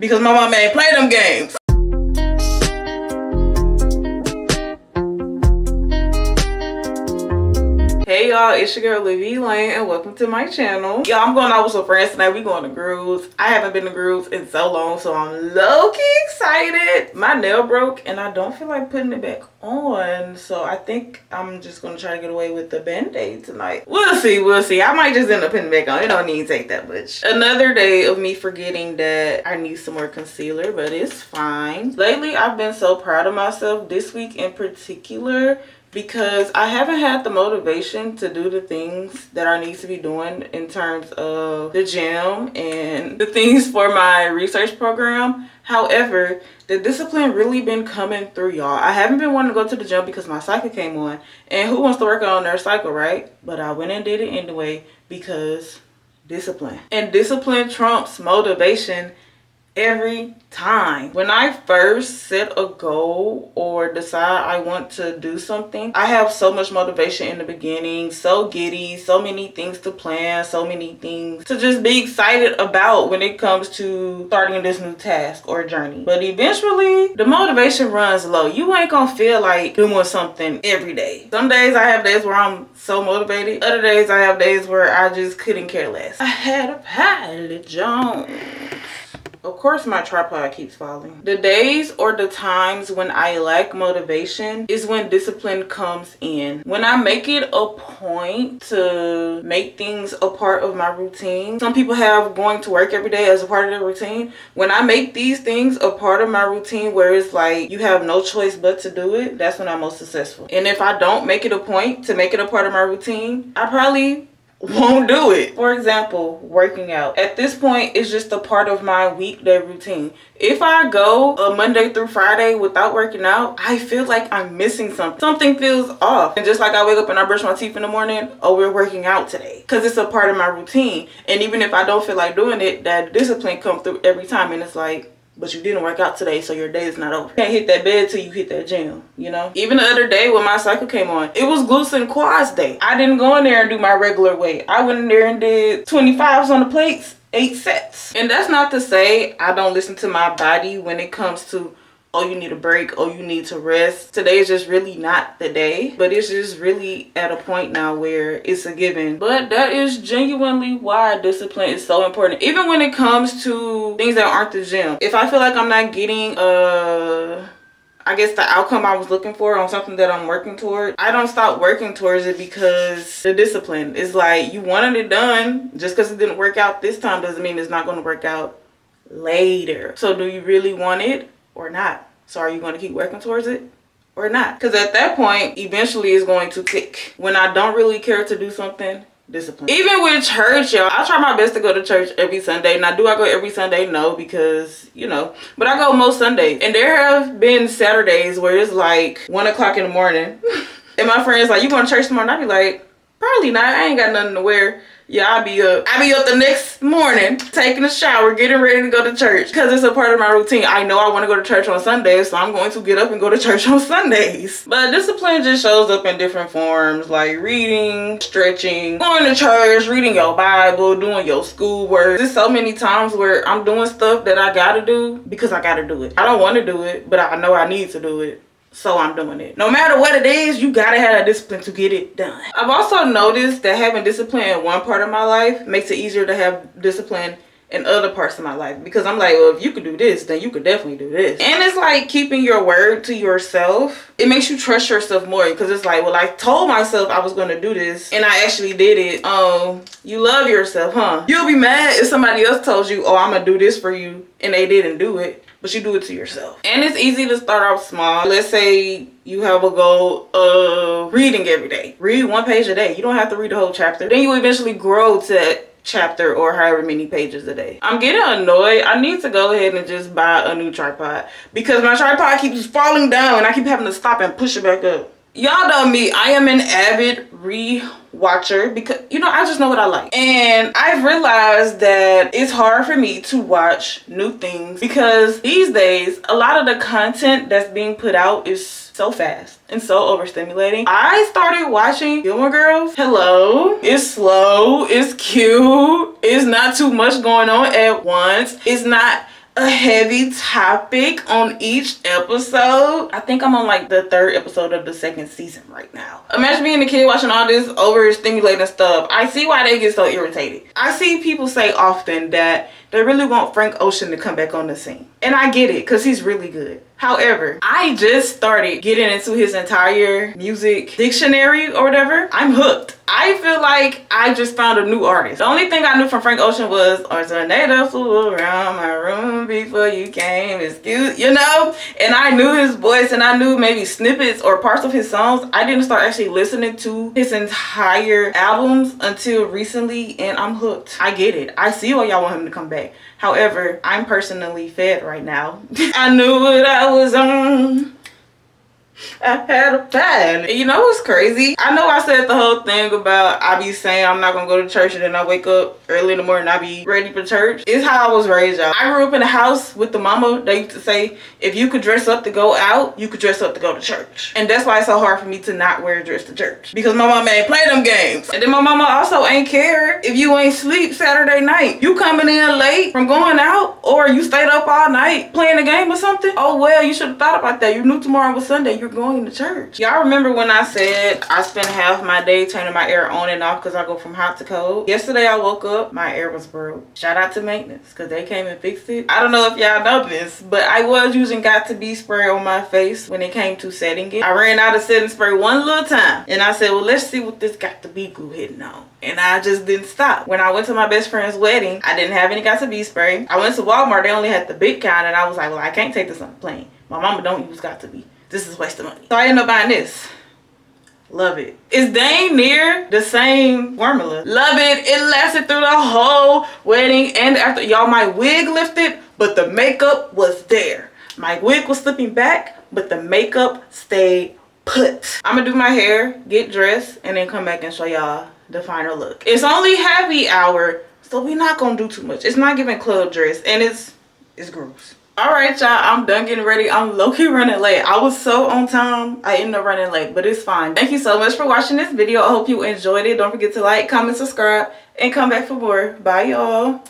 because my mama ain't play them games. Hey y'all, it's your girl Olivia Elaine and welcome to my channel. Y'all, I'm going out with some friends tonight. We going to Grooves. I haven't been to Grooves in so long, so I'm low-key excited. My nail broke and I don't feel like putting it back on, so I think I'm just gonna try to get away with the band-aid tonight. We'll see. I might just end up putting it back on. It don't need to take that much. Another day of me forgetting that I need some more concealer, but it's fine. Lately I've been so proud of myself, this week in particular, because I haven't had the motivation to do the things that I need to be doing in terms of the gym and the things for my research program. However, the discipline really been coming through, y'all. I haven't been wanting to go to the gym because my cycle came on, and who wants to work on their cycle, right? But I went and did it anyway because discipline. And discipline trumps motivation every time. When I first set a goal or decide I want to do something, I have so much motivation in the beginning, so giddy, so many things to plan, so many things to just be excited about when it comes to starting this new task or journey. But eventually the motivation runs low. You ain't gonna feel like doing something every day. Some days I have days where I'm so motivated, other days I have days where I just couldn't care less. I had a pilot Jones. Of course my tripod keeps falling. The days or the times when I lack motivation is when discipline comes in. When I make it a point to make things a part of my routine. Some people have going to work every day as a part of their routine. When I make these things a part of my routine where it's like you have no choice but to do it, that's when I'm most successful. And if I don't make it a point to make it a part of my routine, I probably won't do it. For example, working out. At this point, it's just a part of my weekday routine. If I go a Monday through Friday without working out, I feel like I'm missing something. Something feels off. And just like I wake up and I brush my teeth in the morning, oh, we're working out today. Because it's a part of my routine. And even if I don't feel like doing it, that discipline comes through every time. And it's like, but you didn't work out today, so your day is not over. You can't hit that bed till you hit that gym, you know? Even the other day when my cycle came on, it was glutes and quads day. I didn't go in there and do my regular weight. I went in there and did 25s on the plates, 8 sets. And that's not to say I don't listen to my body when it comes to, oh, you need a break, oh, you need to rest. Today is just really not the day, but it's just really at a point now where it's a given. But that is genuinely why discipline is so important. Even when it comes to things that aren't the gym. If I feel like I'm not getting I guess the outcome I was looking for on something that I'm working toward, I don't stop working towards it because the discipline is like, you wanted it done. Just because it didn't work out this time doesn't mean it's not going to work out later. So do you really want it or not? So are you going to keep working towards it or not? Because at that point, eventually it's going to click. When I don't really care to do something, discipline. Even with church, y'all, I try my best to go to church every Sunday. Now, do I go every Sunday? No, because, you know, but I go most Sundays. And there have been Saturdays where it's like 1 o'clock in the morning. And my friend's like, you going to church tomorrow? And I be like, probably not. I ain't got nothing to wear. Yeah, I be up the next morning, taking a shower, getting ready to go to church because it's a part of my routine. I know I want to go to church on Sundays, so I'm going to get up and go to church on Sundays. But discipline just shows up in different forms, like reading, stretching, going to church, reading your Bible, doing your schoolwork. There's so many times where I'm doing stuff that I gotta do because I gotta do it. I don't want to do it, but I know I need to do it. So I'm doing it. No matter what it is, you gotta have that discipline to get it done. I've also noticed that having discipline in one part of my life makes it easier to have discipline in other parts of my life. Because I'm like, well, if you could do this, then you could definitely do this. And it's like keeping your word to yourself. It makes you trust yourself more. Because it's like, well, I told myself I was going to do this and I actually did it. Oh, you love yourself, huh? You'll be mad if somebody else told you, oh, I'm going to do this for you, and they didn't do it. But you do it to yourself. And it's easy to start off small. Let's say you have a goal of reading every day. Read 1 page a day. You don't have to read the whole chapter. Then you eventually grow to that chapter or however many pages a day. I'm getting annoyed. I need to go ahead and just buy a new tripod because my tripod keeps falling down and I keep having to stop and push it back up. Y'all know me, I am an avid re-watcher because, you know, I just know what I like. And I've realized that it's hard for me to watch new things because these days, a lot of the content that's being put out is so fast and so overstimulating. I started watching Gilmore Girls. Hello. It's slow. It's cute. It's not too much going on at once. It's not a heavy topic on each episode. I think I'm on like the 3rd episode of the 2nd season right now. Imagine being a kid watching all this overstimulating stuff. I see why they get so irritated. I see people say often that they really want Frank Ocean to come back on the scene. And I get it, because he's really good. However, I just started getting into his entire music dictionary or whatever. I'm hooked. I feel like I just found a new artist. The only thing I knew from Frank Ocean was "A tornado flew around my room before you came, excuse," you know? And I knew his voice and I knew maybe snippets or parts of his songs. I didn't start actually listening to his entire albums until recently, and I'm hooked. I get it. I see why y'all want him to come back. However, I'm personally fed right now. I knew what I was on. I had a plan. You know what's crazy? I know I said the whole thing about I be saying I'm not gonna go to church and then I wake up early in the morning and I be ready for church. It's how I was raised, y'all. I grew up in a house with the mama. They used to say if you could dress up to go out, you could dress up to go to church. And that's why it's so hard for me to not wear a dress to church. Because my mama ain't play them games. And then my mama also ain't care if you ain't sleep Saturday night. You coming in late from going out or you stayed up all night playing a game or something. Oh well, you should have thought about that. You knew tomorrow was Sunday. You're going to church. Y'all remember when I said I spend half my day turning my air on and off because I go from hot to cold? Yesterday I woke up, my air was broke. Shout out to maintenance because they came and fixed it. I don't know if y'all know this, but I was using Got To Be spray on my face when it came to setting it. I ran out of setting spray one little time and I said, well, let's see what this Got To Be glue hitting on. And I just didn't stop. When I went to my best friend's wedding, I didn't have any Got To Be spray. I went to Walmart, they only had the big kind, and I was like, well, I can't take this on the plane. My mama don't use Got To Be. This is a waste of money. So I ended up buying this. Love it. It's dang near the same formula. Love it. It lasted through the whole wedding and after. Y'all, my wig lifted, but the makeup was there. My wig was slipping back, but the makeup stayed put. I'm gonna do my hair, get dressed, and then come back and show y'all the final look. It's only happy hour, so we're not gonna do too much. It's not giving club dress, and it's gross. All right, y'all, I'm done getting ready. I'm low-key running late. I was so on time, I ended up running late, but it's fine. Thank you so much for watching this video. I hope you enjoyed it. Don't forget to like, comment, subscribe, and come back for more. Bye, y'all.